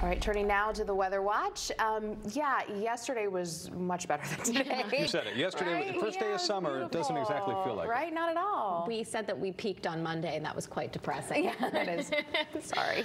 All right, turning now to the weather watch. Yeah, yesterday was much better than today. You said it. Yesterday, right? the first day of summer, it doesn't exactly feel like right? it. Not at all. We said that we peaked on Monday, and that was quite depressing. Yeah, that is. Sorry.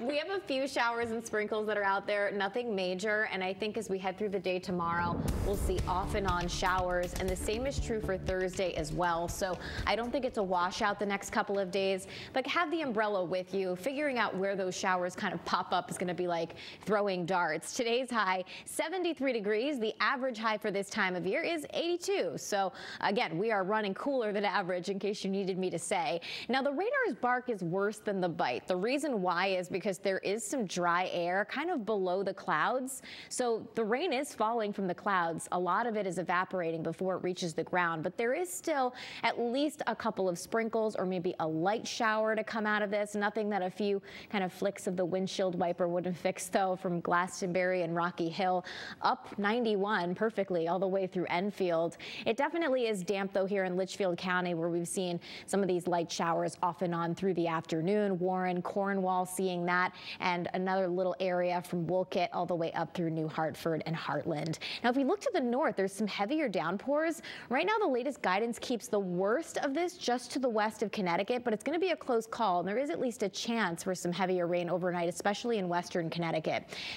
We have a few showers and sprinkles that are out there, nothing major, and I think as we head through the day tomorrow, we'll see off and on showers, and the same is true for Thursday as well. So I don't think it's a washout the next couple of days, but have the umbrella with you. Figuring out where those showers kind of pop up is going to be like throwing darts. Today's high, 73 degrees. The average high for this time of year is 82. So again, we are running cooler than average, in case you needed me to say. Now, the radar's bark is worse than the bite. The reason why is because there is some dry air kind of below the clouds. So the rain is falling from the clouds. A lot of it is evaporating before it reaches the ground, but there is still at least a couple of sprinkles or maybe a light shower to come out of this. Nothing that a few kind of flicks of the windshield wiper wouldn't fix, though, from Glastonbury and Rocky Hill up 91 perfectly all the way through Enfield. It definitely is damp, though, here in Litchfield County, where we've seen some of these light showers off and on through the afternoon. Warren, Cornwall seeing that, and another little area from Wolcott all the way up through New Hartford and Heartland. Now, if we look to the north, there's some heavier downpours. Right now, the latest guidance keeps the worst of this just to the west of Connecticut, but it's going to be a close call, and there is at least a chance for some heavier rain overnight, especially in western Connecticut.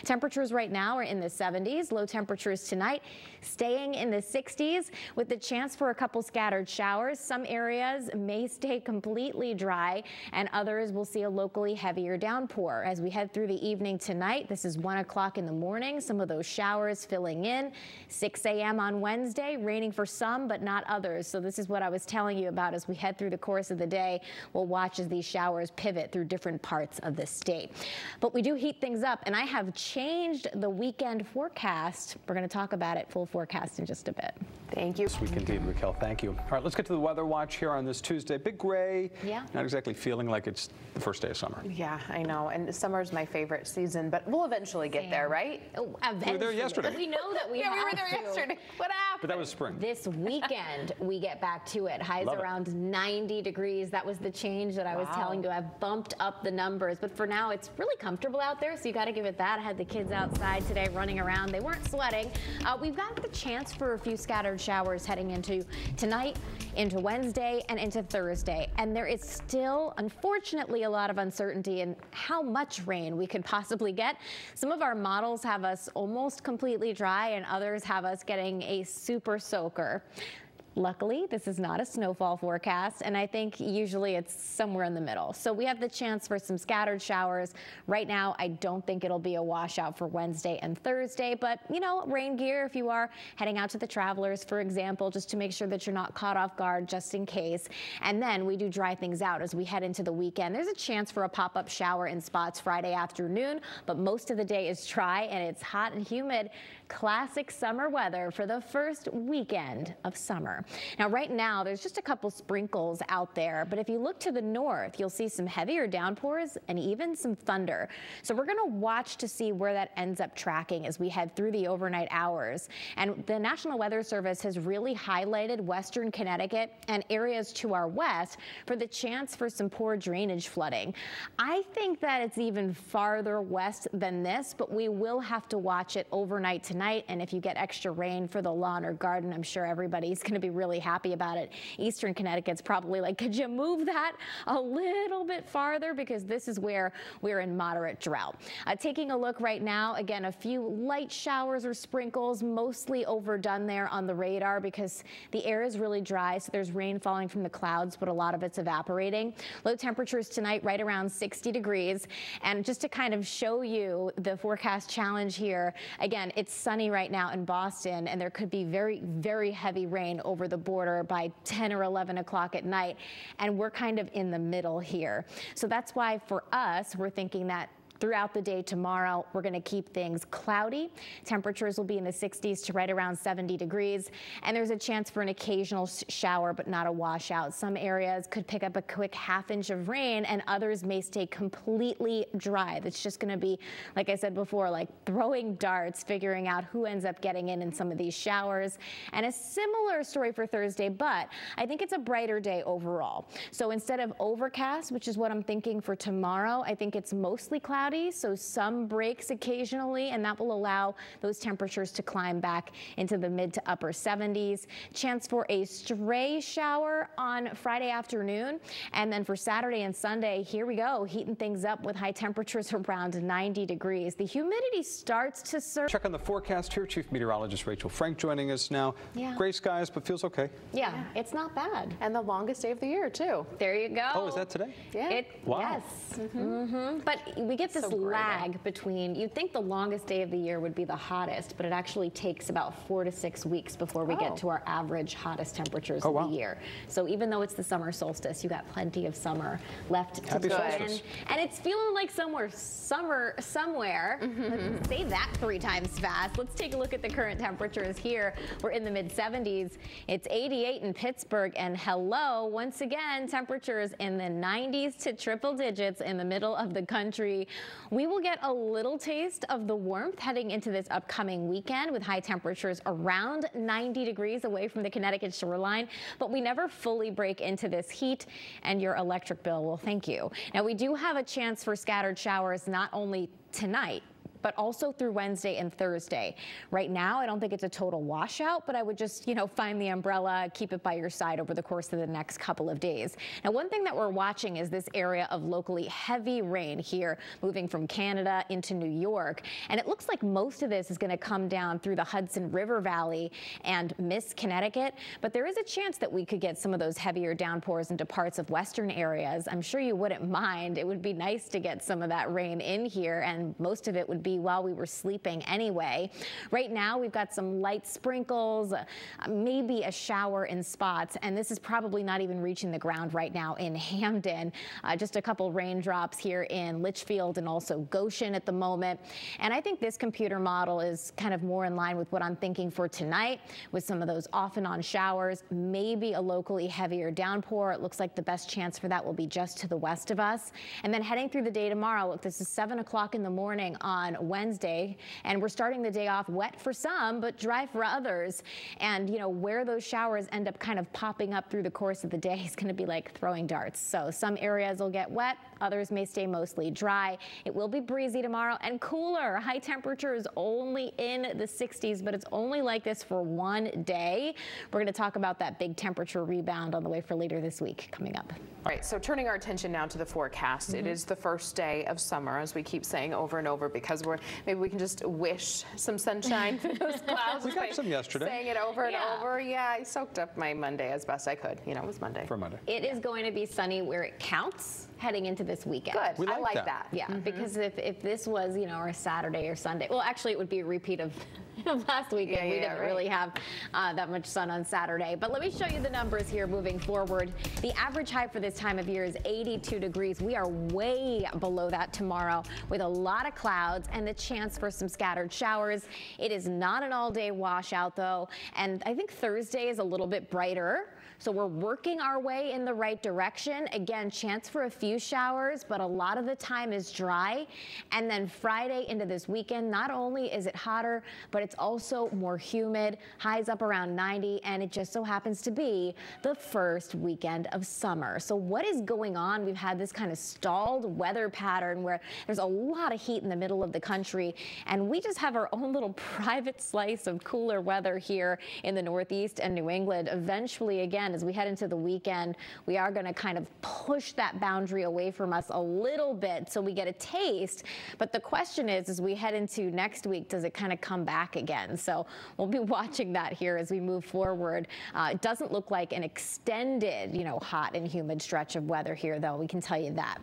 Temperatures right now are in the 70s. Low temperatures tonight staying in the 60s with the chance for a couple scattered showers. Some areas may stay completely dry, and others will see a locally heavier downpour. As we head through the evening tonight, this is 1 o'clock in the morning. Some of those showers filling in. 6 a.m. on Wednesday, raining for some, but not others. So this is what I was telling you about as we head through the course of the day. We'll watch as these showers pivot through different parts of the state. But we do heat things up, and I have changed the weekend forecast. We're going to talk about it, full forecast, in just a bit. Thank you. This week indeed, Raquel. Thank you. All right, let's get to the weather watch here on this Tuesday. Big gray. Yeah. Not exactly feeling like it's the first day of summer. Yeah, I know. And summer is my favorite season, but we'll eventually get there, right? Oh, We were there yesterday. We know that we Yeah, have we were there to. yesterday. What happened? But that was spring. This weekend, we get back to it. Highs Love it. around 90 degrees. That was the change that I was telling you. I've bumped up the numbers, but for now, it's really comfortable out there, so you got to give it that. I had the kids outside today running around. They weren't sweating. We've got the chance for a few scattered showers heading into tonight, into Wednesday, and into Thursday. And there is still, unfortunately, a lot of uncertainty in how much rain we could possibly get. Some of our models have us almost completely dry, and others have us getting a super soaker. Luckily, this is not a snowfall forecast, and I think usually it's somewhere in the middle. So we have the chance for some scattered showers. Right now, I don't think it'll be a washout for Wednesday and Thursday, but, you know, rain gear if you are heading out to the Travelers, for example, just to make sure that you're not caught off guard just in case. And then we do dry things out as we head into the weekend. There's a chance for a pop-up shower in spots Friday afternoon, but most of the day is dry and it's hot and humid. Classic summer weather for the first weekend of summer. Now, right now, there's just a couple sprinkles out there, but if you look to the north, you'll see some heavier downpours and even some thunder. So we're going to watch to see where that ends up tracking as we head through the overnight hours. And the National Weather Service has really highlighted western Connecticut and areas to our west for the chance for some poor drainage flooding. I think that it's even farther west than this, but we will have to watch it overnight tonight. And if you get extra rain for the lawn or garden, I'm sure everybody's going to be really happy about it. Eastern Connecticut's probably like, could you move that a little bit farther? Because this is where we're in moderate drought. Taking a look right now, again, a few light showers or sprinkles, mostly overdone there on the radar because the air is really dry. So there's rain falling from the clouds, but a lot of it's evaporating. Low temperatures tonight, right around 60 degrees. And just to kind of show you the forecast challenge here, again, it's sunny right now in Boston, and there could be very, very heavy rain over the border by 10 or 11 o'clock at night, and we're kind of in the middle here. So that's why for us, we're thinking that throughout the day tomorrow, we're going to keep things cloudy. Temperatures will be in the 60s to right around 70 degrees. And there's a chance for an occasional shower, but not a washout. Some areas could pick up a quick half-inch of rain, and others may stay completely dry. That's just going to be, like I said before, like throwing darts, figuring out who ends up getting in some of these showers. And a similar story for Thursday, but I think it's a brighter day overall. So instead of overcast, which is what I'm thinking for tomorrow, I think it's mostly cloudy cloudy, so some breaks occasionally, and that will allow those temperatures to climb back into the mid to upper 70s. Chance for a stray shower on Friday afternoon, and then for Saturday and Sunday, here we go, heating things up with high temperatures around 90 degrees. The humidity starts to surge. Check on the forecast here. Chief Meteorologist Rachel Frank joining us now. Yeah. Gray skies, but feels okay. Yeah, it's not bad. And the longest day of the year, too. There you go. Oh, is that today? Yeah. Wow. Yes. But we get this lag between, you'd think the longest day of the year would be the hottest, but it actually takes about 4 to 6 weeks before we get to our average hottest temperatures of the year. So even though it's the summer solstice, you got plenty of summer left to Happy go solstice. in. And it's feeling like summer somewhere. Let's say that 3 times fast. Let's take a look at the current temperatures here. We're in the mid 70s. It's 88 in Pittsburgh, and hello, once again, temperatures in the 90s to triple digits in the middle of the country. We will get a little taste of the warmth heading into this upcoming weekend with high temperatures around 90 degrees away from the Connecticut shoreline, but we never fully break into this heat, and your electric bill will thank you. Now, we do have a chance for scattered showers not only tonight, but also through Wednesday and Thursday. Right now, I don't think it's a total washout, but I would just, find the umbrella, keep it by your side over the course of the next couple of days. Now, one thing that we're watching is this area of locally heavy rain here, moving from Canada into New York. And it looks like most of this is going to come down through the Hudson River Valley and miss Connecticut. But there is a chance that we could get some of those heavier downpours into parts of western areas. I'm sure you wouldn't mind. It would be nice to get some of that rain in here, and most of it would be while we were sleeping anyway. Right now, we've got some light sprinkles, maybe a shower in spots, and this is probably not even reaching the ground right now in Hamden. Just a couple raindrops here in Litchfield and also Goshen at the moment. And I think this computer model is kind of more in line with what I'm thinking for tonight, with some of those off and on showers, maybe a locally heavier downpour. It looks like the best chance for that will be just to the west of us. And then heading through the day tomorrow, look, this is 7 o'clock in the morning on Wednesday, and we're starting the day off wet for some, but dry for others. And, where those showers end up kind of popping up through the course of the day is going to be like throwing darts. So some areas will get wet, others may stay mostly dry. It will be breezy tomorrow and cooler. High temperatures only in the 60s, but it's only like this for one day. We're going to talk about that big temperature rebound on the way for later this week coming up. All right, so turning our attention now to the forecast. It is the first day of summer, as we keep saying over and over, because maybe we can just wish some sunshine through those clouds. We got some yesterday. Saying it over and over. Yeah, I soaked up my Monday as best I could. It was Monday. For Monday. It is going to be sunny where it counts heading into this weekend. Good. We I like that. Yeah, because if this was, a Saturday or Sunday, well, actually it would be a repeat of last weekend. We didn't really have that much sun on Saturday. But let me show you the numbers here moving forward. The average high for this time of year is 82 degrees. We are way below that tomorrow with a lot of clouds and the chance for some scattered showers. It is not an all-day washout, though, and I think Thursday is a little bit brighter. So we're working our way in the right direction. Again, chance for a few showers, but a lot of the time is dry. And then Friday into this weekend, not only is it hotter, but it's also more humid, highs up around 90, and it just so happens to be the first weekend of summer. So what is going on? We've had this kind of stalled weather pattern where there's a lot of heat in the middle of the country, and we just have our own little private slice of cooler weather here in the Northeast and New England. Eventually, again, as we head into the weekend, we are going to kind of push that boundary away from us a little bit so we get a taste. But the question is, as we head into next week, does it kind of come back again? So we'll be watching that here as we move forward. It doesn't look like an extended, hot and humid stretch of weather here, though. We can tell you that.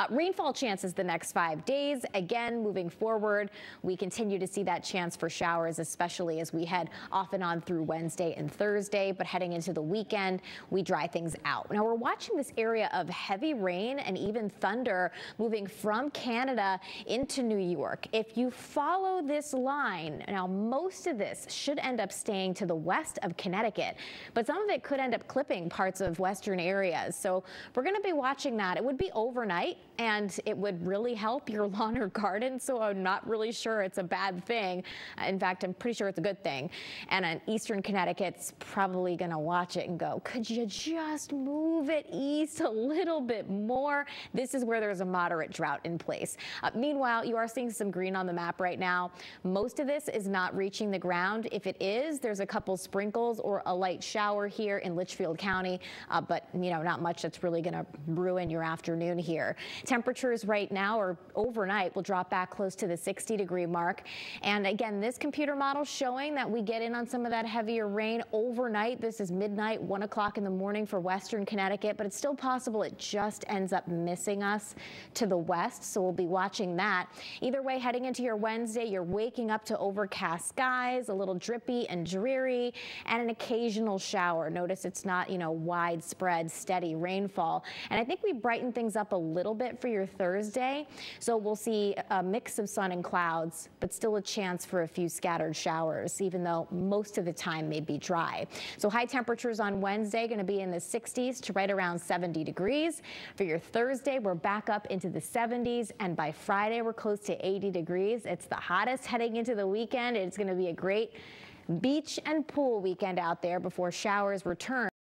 Rainfall chances the next 5 days. Again, moving forward, we continue to see that chance for showers, especially as we head off and on through Wednesday and Thursday. But heading into the weekend, we dry things out. Now, we're watching this area of heavy rain and even thunder moving from Canada into New York. If you follow this line, now most of this should end up staying to the west of Connecticut, but some of it could end up clipping parts of western areas. So we're going to be watching that. It would be overnight, and it would really help your lawn or garden, so I'm not really sure it's a bad thing. In fact, I'm pretty sure it's a good thing. And in eastern Connecticut's probably going to watch it and go, could you just move it east a little bit more? This is where there's a moderate drought in place. Meanwhile, you are seeing some green on the map right now. Most of this is not reaching the ground. If it is, there's a couple sprinkles or a light shower here in Litchfield County, but not much that's really going to ruin your afternoon here. Temperatures right now or overnight will drop back close to the 60-degree mark. And again, this computer model showing that we get in on some of that heavier rain overnight. This is midnight, 1 o'clock in the morning for western Connecticut, but it's still possible it just ends up missing us to the west. So we'll be watching that. Either way, heading into your Wednesday, you're waking up to overcast skies, a little drippy and dreary, and an occasional shower. Notice it's not, widespread, steady rainfall. And I think we brighten things up a little bit for your Thursday. So we'll see a mix of sun and clouds, but still a chance for a few scattered showers, even though most of the time may be dry. So high temperatures on Wednesday going to be in the 60s to right around 70 degrees. For your Thursday, we're back up into the 70s, and by Friday, we're close to 80 degrees. It's the hottest heading into the weekend. It's going to be a great beach and pool weekend out there before showers return.